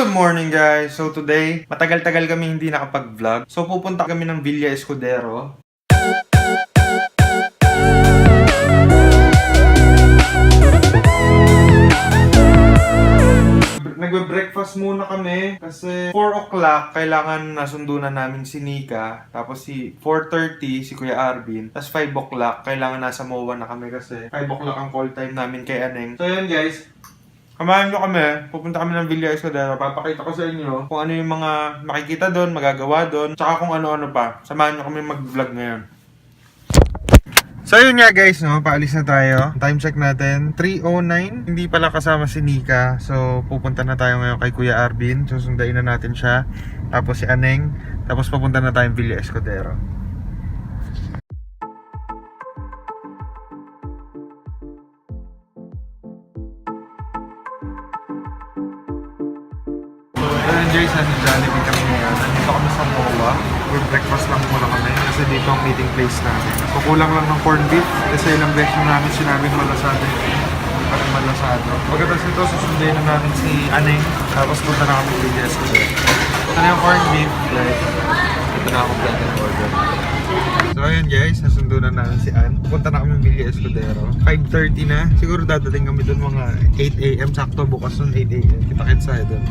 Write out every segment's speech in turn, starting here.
Good morning guys! So today, matagal-tagal kami hindi nakapag-vlog. So pupunta kami ng Villa Escudero. Nagbe-breakfast muna kami kasi 4 o'clock kailangan nasundo na namin si Nika. Tapos si 4:30 si Kuya Arvin. Tapos 5 o'clock kailangan nasa MOA na kami kasi 5 o'clock ang call time namin kay Aneng. So yun guys, kamahan nyo kami. Pupunta kami ng Villa Escudero. Papakita ko sa inyo kung ano yung mga makikita doon, magagawa doon, tsaka kung ano-ano pa. Samahan nyo kami mag-vlog ngayon. So yun nga guys, no, paalis na tayo. Time check natin, 3:09. Hindi pala kasama si Nika. So pupunta na tayo ngayon kay Kuya Arvin. Susundain na natin siya. Tapos si Aneng. Tapos pupunta na tayong Villa Escudero. So yun guys, nasa Jollibee kami ngayon. Nandito kami sa MOA. Breakfast lang muna kami kasi dito ang meeting place namin. So kulang lang ng corned beef kasi ilang beses namin sinabing malasado. Hindi pa rin malasado. Pagkatapos ito, susundayin na namin si Aneng. Tapos punta na kami sa Villa Escudero. Ito na yung corned beef. Guys, ito na ako plate and order. So ayun guys, nasundo na namin si Ann. Punta na kami Villa Escudero. 5:30 na. Siguro dadating kami doon mga 8 AM. Sakto bukas nun 8 AM. Kita-kits tayo doon.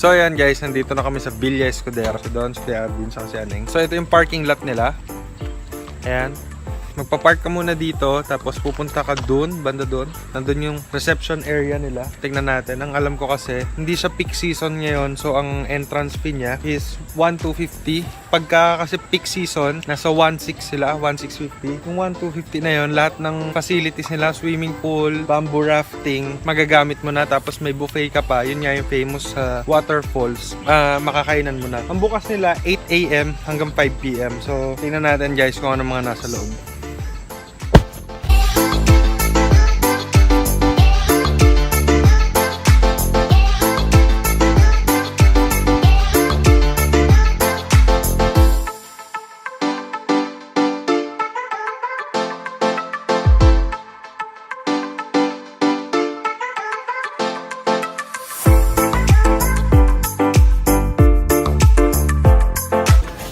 So ayan guys, nandito na kami sa Villa Escudero. So doon si Arvin sa si Aneng. So ito yung parking lot nila. Ayan. Magpa-park ka muna dito, tapos pupunta ka doon, banda doon. Nandun yung reception area nila. Tingnan natin. Ang alam ko kasi, hindi siya peak season ngayon. So ang entrance fee niya is 1,250. Pagka kasi peak season, nasa 1,600 sila, 1,650. Yung 1,250 na yun, lahat ng facilities nila, swimming pool, bamboo rafting, magagamit mo na. Tapos may buffet ka pa. Yun nga yung famous Waterfalls. Makakainan mo na. Ang bukas nila, 8 AM hanggang 5 PM. So tingnan natin guys kung ano mga nasa loob.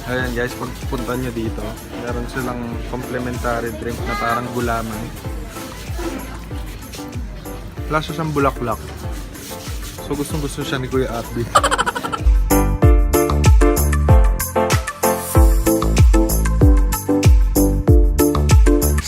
Ayan guys, pag punta nyo dito, meron silang complimentary drink na parang gulaman. Wala siya siyang bulaklak. So gustong-gusto siya ni Kuya Arvin.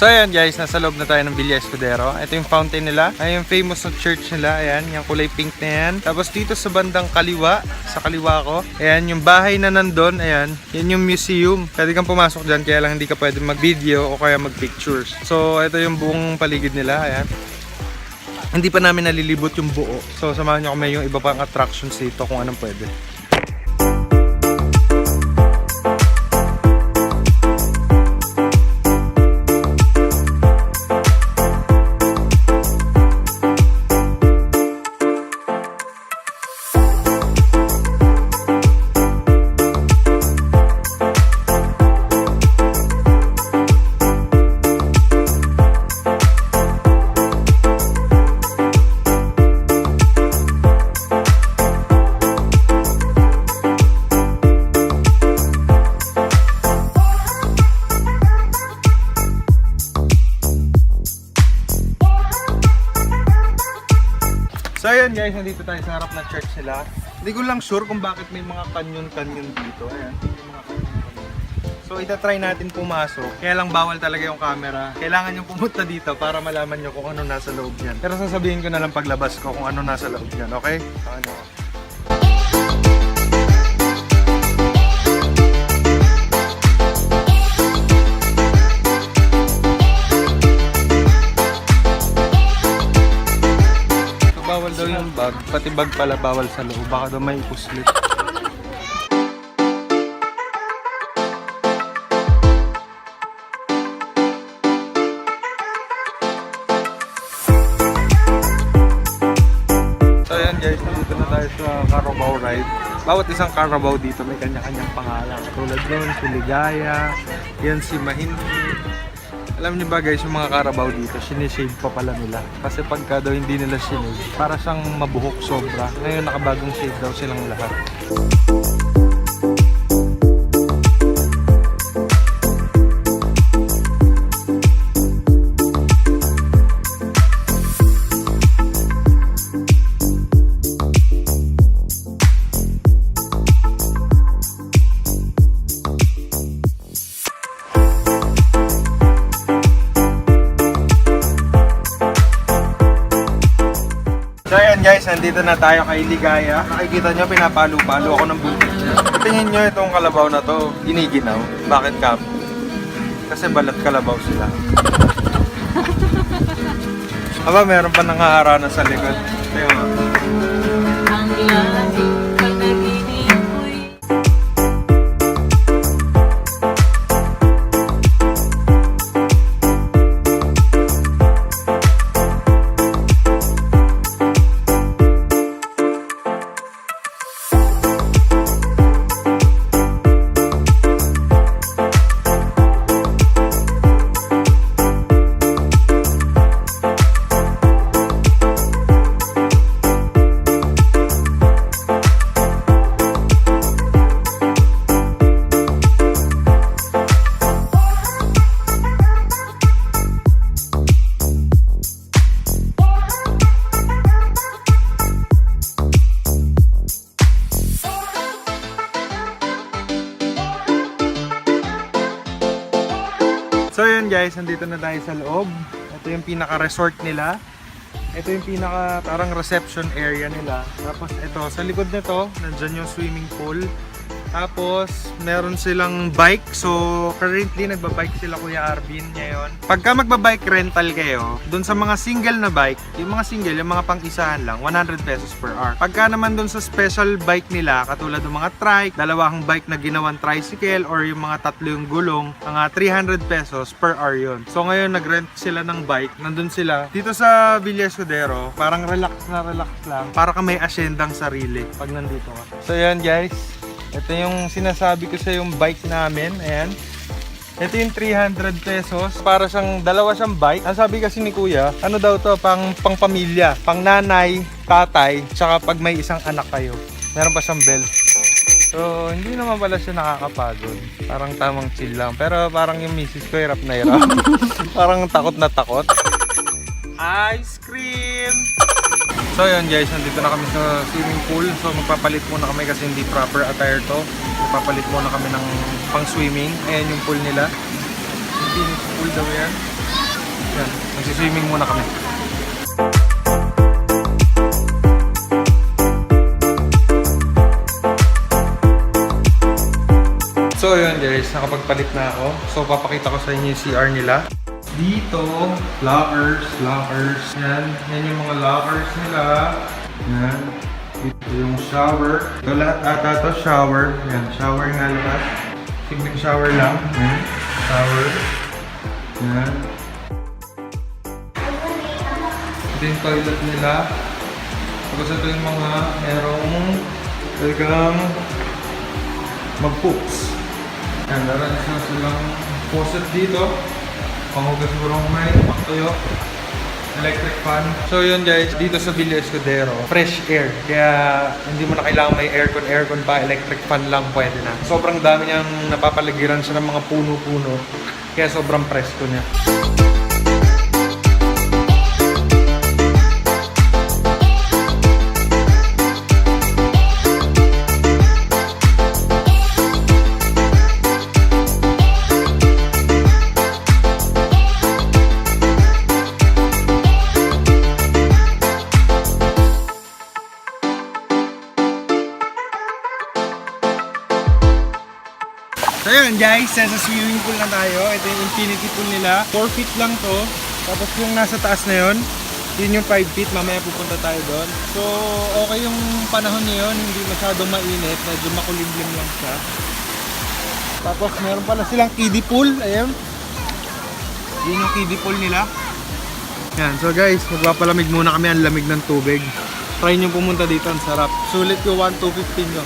So ayan guys, nasa loob na tayo ng Villa Escudero. Ito yung fountain nila. Ay yung famous na church nila. Ayan, yung kulay pink na yan. Tapos dito sa bandang kaliwa, sa kaliwa ko, ayan yung bahay na nandun. Ayan, yan yung museum. Pwede kang pumasok dyan, kaya lang hindi ka pwede mag-video o kaya mag-pictures. So ito yung buong paligid nila. Ayan. Hindi pa namin nalilibot yung buo. So samahan nyo kami yung iba pang attractions dito kung anong pwede. So ayun guys, nandito tayo sa harap ng church nila. Hindi ko lang sure kung bakit may mga kanyon-kanyon dito. Ayan, may mga kanyon-kanyon. So itatry natin pumasok. Kaya lang bawal talaga yung camera. Kailangan nyo pumunta dito para malaman nyo kung ano nasa loob yan. Pero sasabihin ko na lang paglabas ko kung ano nasa loob yan, okay? So, ano? Pati bag pala bawal sa loob. Baka daw may ipuslit. So ayan guys, nandito na tayo sa Carabao ride. Bawat isang Carabao dito may kanya-kanyang pangalan. Tulad nun, si Ligaya, yan si Mahinhi. Alam niyo ba guys, yung mga Carabao dito, sinishave pa pala nila. Kasi pagka daw hindi nila sinave, para siyang mabuhok sobra. Ngayon nakabagong shave daw silang lahat. So ayan guys, nandito na tayo kay Ligaya. Nakikita nyo, pinapalo-palo ako ng bukid niya. Tingin nyo itong kalabaw na to, giniginaw. Bakit Kap? Kasi balat kalabaw sila. Aba, meron pa nangaharana sa likod. Tingnan mo. Ang lasing panaginip ko'y So yun guys, nandito na tayo sa loob. Ito yung pinaka-resort nila. Ito yung pinaka parang reception area nila. Tapos ito, sa likod nito, nandyan yung swimming pool. Tapos, meron silang bike. So, currently, nagbabike sila Kuya Arvin ngayon. Pagka magbabike rental kayo, dun sa mga single na bike, yung mga single, yung mga pang-isahan lang, 100 pesos per hour. Pagka naman dun sa special bike nila, katulad ng mga trike, dalawang bike na ginawang tricycle, or yung mga tatlo yung gulong, mga 300 pesos per hour yun. So, ngayon, nag-rent sila ng bike. Nandun sila. Dito sa Villa Escudero, parang relax lang. Para ka may asyendang sarili pag nandito ka. So, yan guys. Ito yung sinasabi ko sa yung bike namin. Ayan. Ito yung 300 pesos. Para siyang dalawa siyang bike. Ang sabi kasi ni Kuya, ano daw to, pang pamilya, pang nanay, tatay, tsaka pag may isang anak kayo. Meron pa siyang belt. So, hindi naman pala siya nakakapagod. Parang tamang chill lang. Pero parang yung misis ko, hirap na hirap. Parang takot na takot. Ice cream! So yun guys, nandito na kami sa swimming pool. So magpapalit muna kami kasi hindi proper attire to. Magpapalit muna kami ng pang swimming. Ayan yung pool nila. Infinity pool daw yan. Yan, nagsiswimming muna kami. So yun guys, nakapagpalit na ako. So papakita ko sa inyo yung CR nila. Dito, lockers. Yan yung mga lockers nila. Yan. Dito yung shower. Ito lahat ata to shower. Yan, shower nga lahat. Simpleng shower lang. Yan, shower. Yan. Ito yung toilet nila. Tapos ito yung mga merong talagang mag-poops. Yan, meron silang faucet dito. Panghugas burong may, paktuyo, electric fan. So yun guys, dito sa Villa Escudero, fresh air. Kaya hindi mo na kailangan may aircon pa, electric fan lang pwede na. Sobrang dami niyang napapaligiran siya ng mga puno-puno. Kaya sobrang presko niya. So yun guys, nasa swimming pool na tayo. Ito yung infinity pool nila. 4 feet lang to. Tapos yung nasa taas na yun, Yun yung 5 feet, mamaya pupunta tayo doon. So, okay yung panahon ngayon, hindi masyadong mainit, medyo makulimlim lang siya. Tapos, meron pala silang kiddie pool, ayan. Yun yung kiddie pool nila. Yan, so guys, magpapalamig muna kami, ang lamig ng tubig. Try nyo pumunta dito, ang sarap. Sulit yung 1,215 nyo.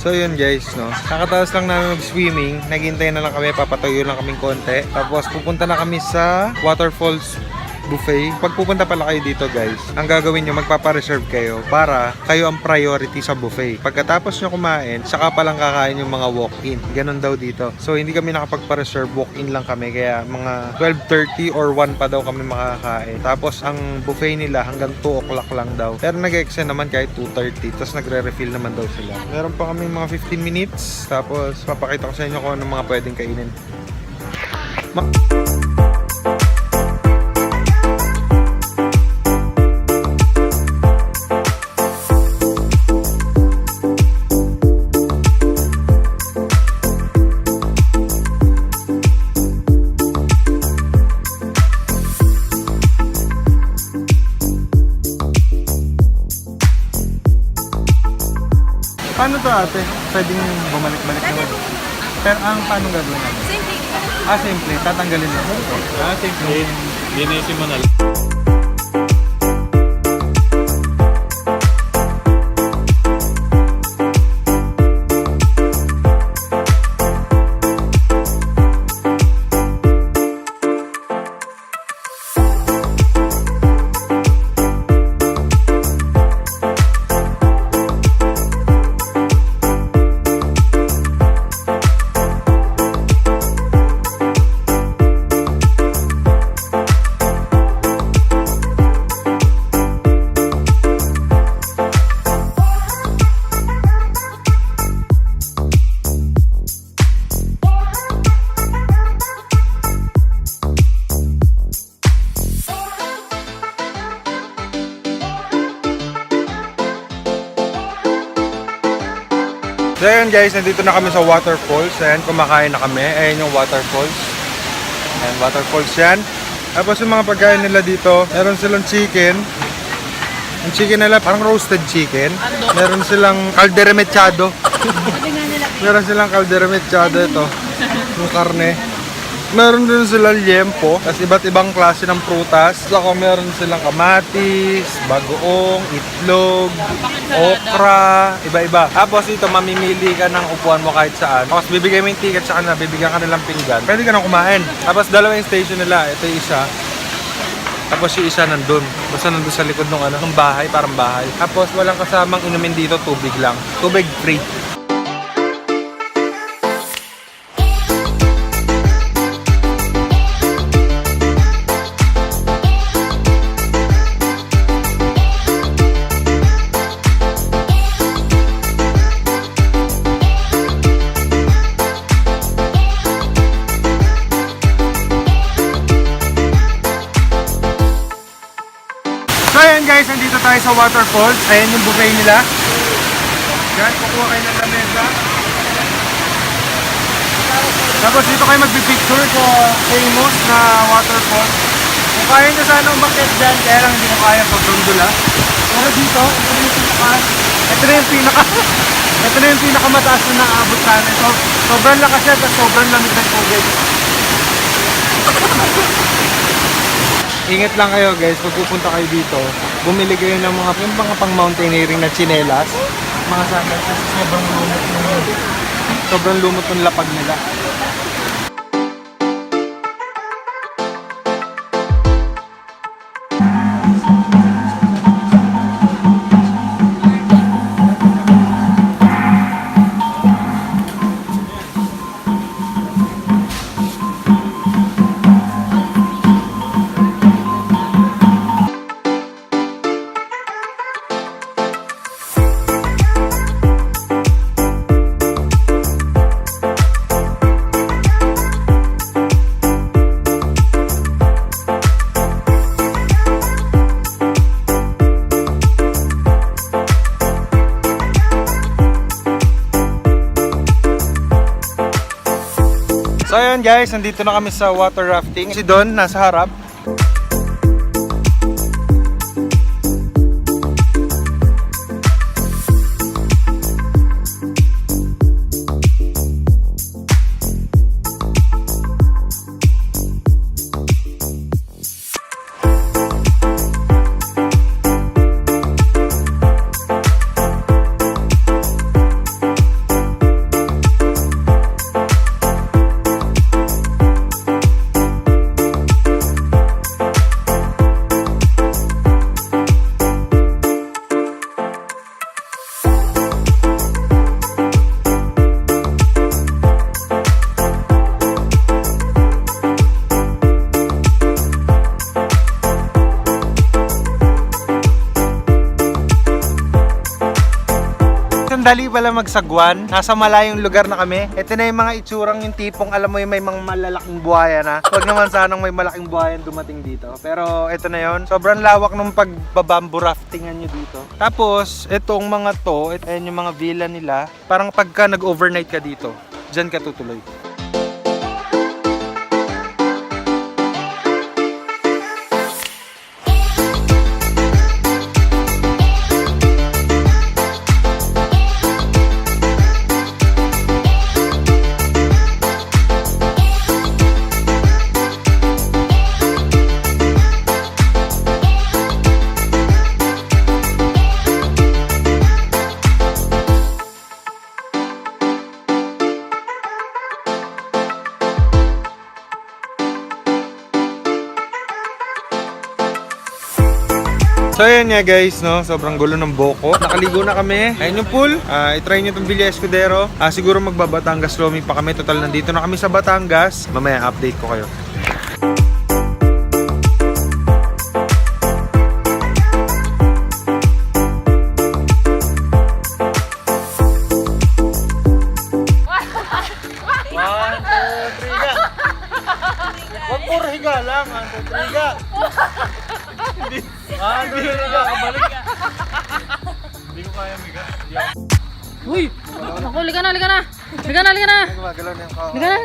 So yun guys, no? Kakataas lang namin mag-swimming. Naghintay na lang kami, papatayo lang kaming konti. Tapos pupunta na kami sa Waterfalls buffet. Pag pupunta pala kayo dito guys, ang gagawin nyo, magpapa-reserve kayo para kayo ang priority sa buffet. Pagkatapos nyo kumain, saka palang kakain yung mga walk-in. Ganon daw dito. So hindi kami nakapagpa-reserve, walk-in lang kami. Kaya mga 12:30 or 1 pa daw kami makakain. Tapos ang buffet nila hanggang 2 o'clock lang daw. Pero nag-extend naman kahit 2:30. Tapos nagre-refill naman daw sila. Meron pa kami mga 15 minutes. Tapos papakita ko sa inyo kung ano mga pwedeng kainin. Paano to ate? Pwedeng bumalik-balik naman. Pero paano gagawin natin? Simple. Simple. Tatanggalin lang. Simple. Linisin mo na lang. So ayan guys, nandito na kami sa Waterfalls. Ayan, kumakain na kami. Ayan yung Waterfalls. Ayan, Waterfalls yan. Tapos yung mga pagkain nila dito, meron silang chicken. Yung chicken nila, parang roasted chicken. Meron silang caldera mechado. Meron silang caldera mechado ito. Yung karne. Meron din silang liempo. Tapos iba't ibang klase ng prutas. Saka meron silang kamatis, bagoong, itlog, okra, iba-iba. Tapos ito, mamimili ka ng upuan mo kahit saan. Tapos bibigay mo yung ticket sa kanila, bibigyan ka nilang pinggan. Pwede ka nang kumain. Tapos dalawa yung station nila. Ito yung isa. Tapos yung isa nandun. Basta nandun sa likod ng bahay, parang bahay. Tapos walang kasamang inumin dito, tubig lang. Tubig free. So ayan guys, nandito tayo sa Waterfalls. Ayan yung buffet nila. Yan, kukuha kayo ng lamesa. Tapos dito kayo magpipicture sa famous na waterfall. Kung kaya nyo sana umakyat dyan, kaya lang hindi ko kaya pag dundula. Pero dito, ito na yung pinakamataas na naaabot sa amin. So, sobrang lakas yan, tapos sobrang lamig ng tubig. Ingat lang kayo guys, pag pupunta kayo dito, bumili kayo ng mga pang mountaineering na tsinelas, mga sandals, kasi sobrang lumot ng lapag nila. So ayun guys, nandito na kami sa water rafting. Si Dawn nasa harap. Sandali pala magsagwan. Nasa malayong lugar na kami. Ito na yung mga itsurang yung tipong alam mo yung may mga malalaking buhaya na. Huwag naman sanang may malaking buhayan dumating dito. Pero ito na yon. Sobrang lawak ng pagbabambu raftingan nyo dito. Tapos, itong mga to, ayan yung mga villa nila. Parang pagka nag-overnight ka dito, dyan ka tutuloy. So ayan nga guys, no? Sobrang gulo ng Boko. Nakaligo na kami. Ayun yung pool. I-try nyo itong Villa Escudero. Siguro magbabatangas roaming pa kami. Total nandito na kami sa Batangas. Mamaya update ko kayo. Huwag puro higa lang. 1, 2, 3 higa. Hindi higa. Kabalik. Hindi ko kaya higa. Uy! Naku, liga na! Liga na! Liga na! Gumagalaw na yung kawa. Liga na!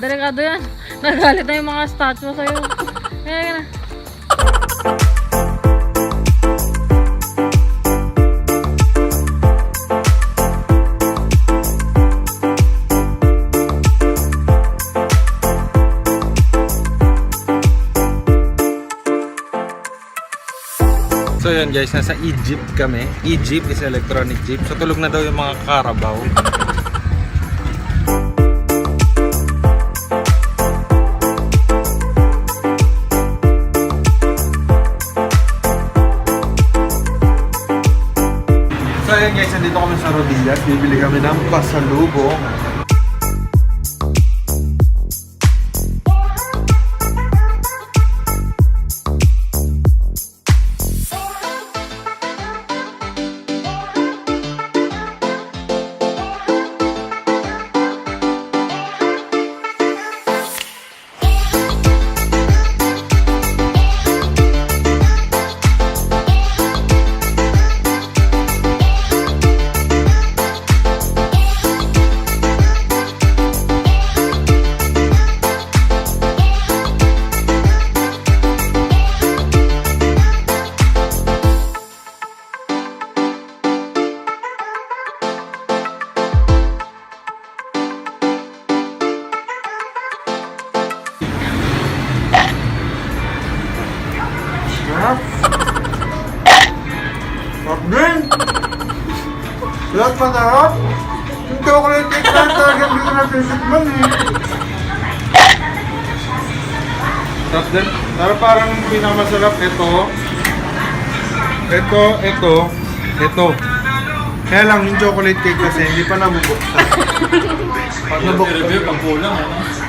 Delikado yan. Nagalit na yung mga stats mo sa'yo. Liga na! So yun guys, nasa Egypt kami. Egypt is electronic jeep. So tulog na daw yung mga Carabao. So yun guys, nandito kami sa Rodillas. Bibili kami ng pasalubong. Lahat masarap. Yung chocolate cake na talaga hindi ko natitikman eh. Tapos din, pero parang pinakamasarap ito. Ito. Kaya lang yung chocolate cake kasi hindi pa nabubuksan. Pag nabuksan, pang kulang, ano?